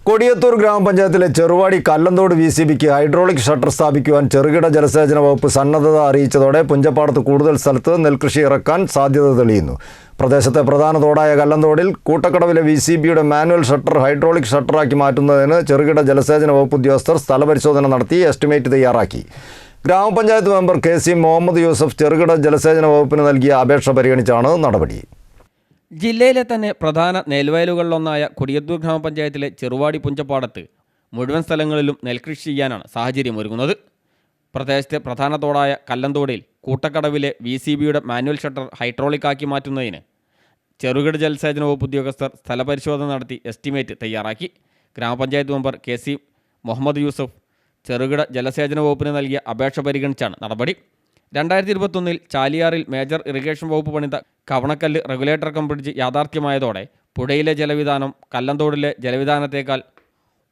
കൊടിയത്തൂർ ഗ്രാമപഞ്ചായത്തിലെ Cheruvadi കല്ലന്തോട് VCBക്ക് hydraulic shutter സ്ഥാപിക്കുവാൻ ചെറുകിട ജലസേചന വകുപ്പ് സന്നദ്ധത അറിയിച്ചതോടെ പുഞ്ചപ്പാടത്ത് കൂടുതൽ സ്ഥലത്ത് നെൽകൃഷി ഇറക്കാൻ സാധ്യത തെളിയുന്നു. പ്രദേശത്തെ പ്രധാന തോടായ കല്ലന്തോടിൽ കൂട്ടക്കടവിലെ VCBയുടെ മാനുവൽ ഷട്ടർ ഹൈഡ്രോളിക് ഷട്ടറാക്കി മാറ്റുന്നതിന് ചെറുകിട ജലസേചന വകുപ്പ് ഉദ്യോഗസ്ഥർ സ്ഥലപരിശോധന നടത്തി എസ്റ്റിമേറ്റ് തയ്യാറാക്കി. ഗ്രാമപഞ്ചായത്ത് മെമ്പർ KC മുഹമ്മദ് യൂസഫ് ചെറുകിട ജലസേചന വകുപ്പിന് നൽകിയ അപേക്ഷ പരിഗണിച്ചാണ് നടപടി. ജില്ലയിലെ തന്നെ പ്രധാന നെൽവയലുകളിലൊന്നായ കൊടിയത്തൂർ ഗ്രാമപഞ്ചായത്തിലെ ചെറുവാടി പുഞ്ചപ്പാടത്ത് മുഴുവൻ സ്ഥലങ്ങളിലും നെൽകൃഷി ചെയ്യാനാണ് സാഹചര്യമൊരുങ്ങുന്നത്. പ്രദേശത്തെ പ്രധാന തോടായ കല്ലന്തോടിൽ കൂട്ടക്കടവിലെ VCBയുടെ മാനുവൽ ഷട്ടർ ഹൈഡ്രോളിക്കാക്കി മാറ്റുന്നതിന് ചെറുകിട ജലസേചന വകുപ്പ് ഉദ്യോഗസ്ഥർ സ്ഥലപരിശോധന നടത്തി എസ്റ്റിമേറ്റ് തയ്യാറാക്കി. ഗ്രാമപഞ്ചായത്ത് മെമ്പർ KC മുഹമ്മദ് യൂസഫ് ചെറുകിട ജലസേചന വകുപ്പിന് നൽകിയ അപേക്ഷ പരിഗണിച്ചാണ് നടപടി. 2021 ചാലിയാറിൽ മേജർ ഇറിഗേഷൻ വകുപ്പ് പണിത കവണക്കല്ല് റെഗുലേറ്റർ കം ബ്രിഡ്ജ് യാഥാർത്ഥ്യമായതോടെ പുഴയിലെ ജലവിധാനം കല്ലന്തോടിലെ ജലവിധാനത്തേക്കാൾ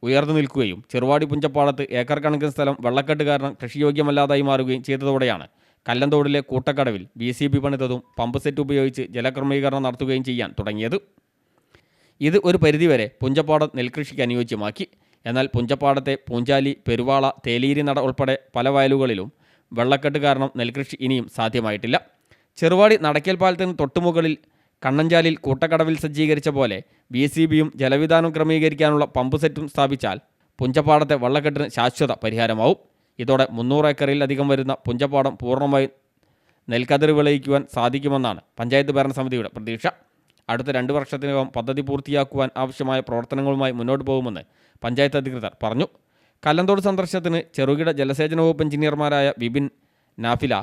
ഉയർന്നു നിൽക്കുകയും ചെറുവാടി പുഞ്ചപ്പാടത്ത് ഏക്കർ കണക്കിന് സ്ഥലം വെള്ളക്കെട്ട് കാരണം കൃഷിയോഗ്യമല്ലാതായി മാറുകയും ചെയ്തതോടെയാണ് കല്ലന്തോടിലെ കൂട്ടക്കടവിൽ VCB പണിതതും പമ്പ് സെറ്റ് ഉപയോഗിച്ച് ജലക്രമീകരണം നടത്തുകയും ചെയ്യാൻ തുടങ്ങിയത്. ഇത് ഒരു പരിധിവരെ പുഞ്ചപ്പാടം നെൽകൃഷിക്ക് അനുയോജ്യമാക്കി. എന്നാൽ പുഞ്ചപ്പാടത്തെ പൂഞ്ചാലി, പെരുവാള, തേലീരി നട ഉൾപ്പെടെ പല വയലുകളിലും വെള്ളക്കെട്ട് കാരണം നെൽകൃഷി ഇനിയും സാധ്യമായിട്ടില്ല. ചെറുവാടി നടക്കൽ പാലത്തിന് തൊട്ടുമുകളിൽ കണ്ണഞ്ചാലിൽ കൂട്ടക്കടവിൽ സജ്ജീകരിച്ച പോലെ VCBയും ജലവിധാനം ക്രമീകരിക്കാനുള്ള പമ്പ് സെറ്റും സ്ഥാപിച്ചാൽ പുഞ്ചപ്പാടത്തെ വെള്ളക്കെട്ടിന് ശാശ്വത പരിഹാരമാവും. ഇതോടെ 300 ഏക്കറിലധികം വരുന്ന പുഞ്ചപ്പാടം പൂർണ്ണമായി നെൽക്കതിർ വിളയിക്കുവാൻ സാധിക്കുമെന്നാണ് പഞ്ചായത്ത് ഭരണസമിതിയുടെ പ്രതീക്ഷ. അടുത്ത 2 വർഷത്തിനകം പദ്ധതി പൂർത്തിയാക്കുവാൻ ആവശ്യമായ പ്രവർത്തനങ്ങളുമായി മുന്നോട്ട് പോകുമെന്ന് പഞ്ചായത്ത് അധികൃതർ പറഞ്ഞു. കല്ലന്തോട് സന്ദർശനത്തിന് ചെറുകിട ജലസേചന വകുപ്പ് എഞ്ചിനീയർമാരായ വിപിൻ, നാഫില,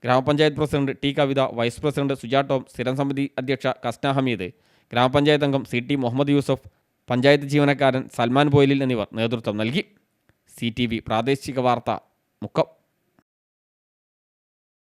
ഗ്രാമപഞ്ചായത്ത് പ്രസിഡന്റ് T കവിത, വൈസ് പ്രസിഡന്റ് സുജാ ടോം, സ്ഥിരം സമിതി അധ്യക്ഷ കസ്ന ഹമീദ്, ഗ്രാമപഞ്ചായത്ത് അംഗം CT മുഹമ്മദ് യൂസഫ്, പഞ്ചായത്ത് ജീവനക്കാരൻ സൽമാൻ പോയിലിൽ എന്നിവർ നേതൃത്വം നൽകി. CTV പ്രാദേശിക വാർത്ത, മുക്കം.